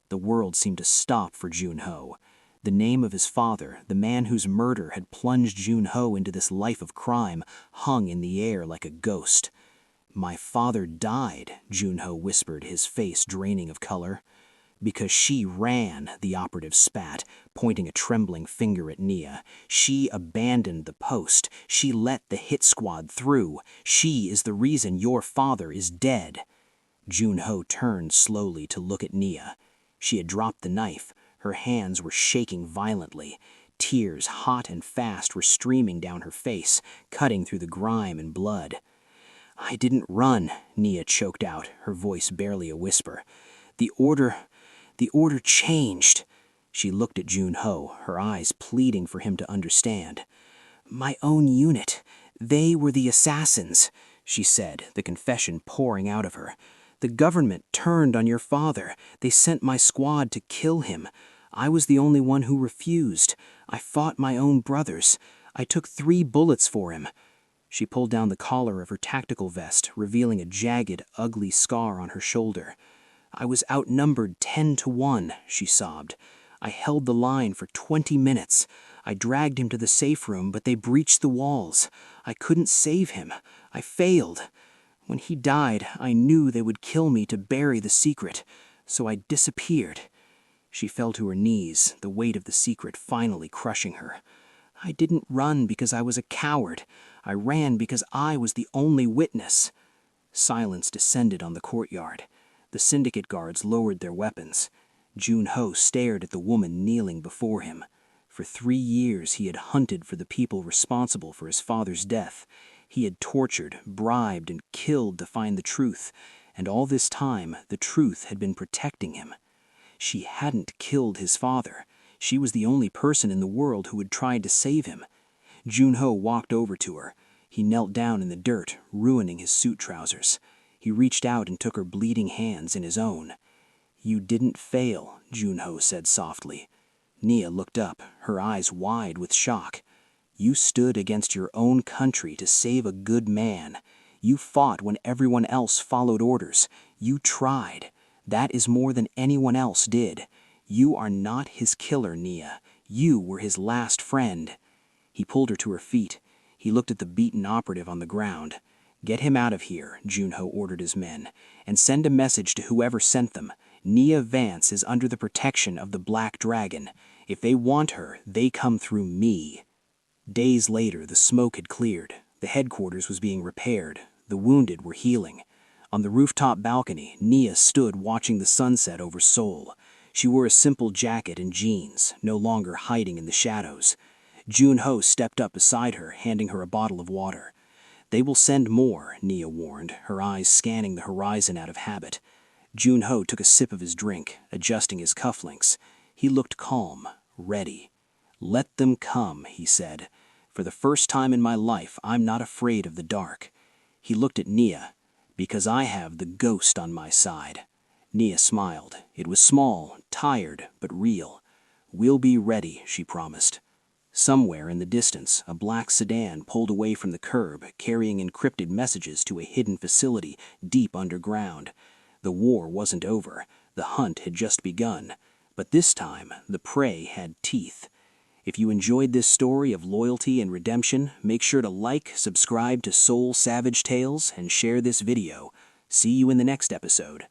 The world seemed to stop for Joon-Ho. The name of his father, the man whose murder had plunged Joon-Ho into this life of crime, hung in the air like a ghost. "My father died," Joon-Ho whispered, his face draining of color. "Because she ran," the operative spat, pointing a trembling finger at Nia. "She abandoned the post. She let the hit squad through. She is the reason your father is dead." Joon-Ho turned slowly to look at Nia. She had dropped the knife. Her hands were shaking violently. Tears, hot and fast, were streaming down her face, cutting through the grime and blood. "I didn't run," Nia choked out, her voice barely a whisper. The order changed." She looked at Joon-Ho, her eyes pleading for him to understand. "My own unit. They were the assassins," she said, the confession pouring out of her. "The government turned on your father. They sent my squad to kill him. I was the only one who refused. I fought my own brothers. I took 3 bullets for him." She pulled down the collar of her tactical vest, revealing a jagged, ugly scar on her shoulder. "I was outnumbered 10 to 1, she sobbed. I held the line for 20 minutes. I dragged him to the safe room, but they breached the walls. I couldn't save him. I failed. When he died, I knew they would kill me to bury the secret, so I disappeared." She fell to her knees, the weight of the secret finally crushing her. "I didn't run because I was a coward. I ran because I was the only witness." Silence descended on the courtyard. The syndicate guards lowered their weapons. Joon-Ho stared at the woman kneeling before him. For 3 years he had hunted for the people responsible for his father's death. He had tortured, bribed, and killed to find the truth, and all this time the truth had been protecting him. She hadn't killed his father. She was the only person in the world who had tried to save him. Joon-Ho walked over to her. He knelt down in the dirt, ruining his suit trousers. He reached out and took her bleeding hands in his own. "You didn't fail," Joon-Ho said softly. Nia looked up, her eyes wide with shock. "You stood against your own country to save a good man. You fought when everyone else followed orders. You tried. That is more than anyone else did. You are not his killer, Nia. You were his last friend." He pulled her to her feet. He looked at the beaten operative on the ground. "Get him out of here," Joon-Ho ordered his men, "and send a message to whoever sent them. Nia Vance is under the protection of the Black Dragon. If they want her, they come through me." Days later, the smoke had cleared. The headquarters was being repaired. The wounded were healing. On the rooftop balcony, Nia stood watching the sunset over Seoul. She wore a simple jacket and jeans, no longer hiding in the shadows. Joon-Ho stepped up beside her, handing her a bottle of water. "They will send more," Nia warned, her eyes scanning the horizon out of habit. Joon-Ho took a sip of his drink, adjusting his cufflinks. He looked calm, ready. "Let them come," he said. "For the first time in my life, I'm not afraid of the dark." He looked at Nia. "Because I have the ghost on my side." Nia smiled. It was small, tired, but real. "We'll be ready," she promised. Somewhere in the distance, a black sedan pulled away from the curb, carrying encrypted messages to a hidden facility deep underground. The war wasn't over. The hunt had just begun. But this time, the prey had teeth. If you enjoyed this story of loyalty and redemption, make sure to like, subscribe to Soul Savage Tales, and share this video. See you in the next episode.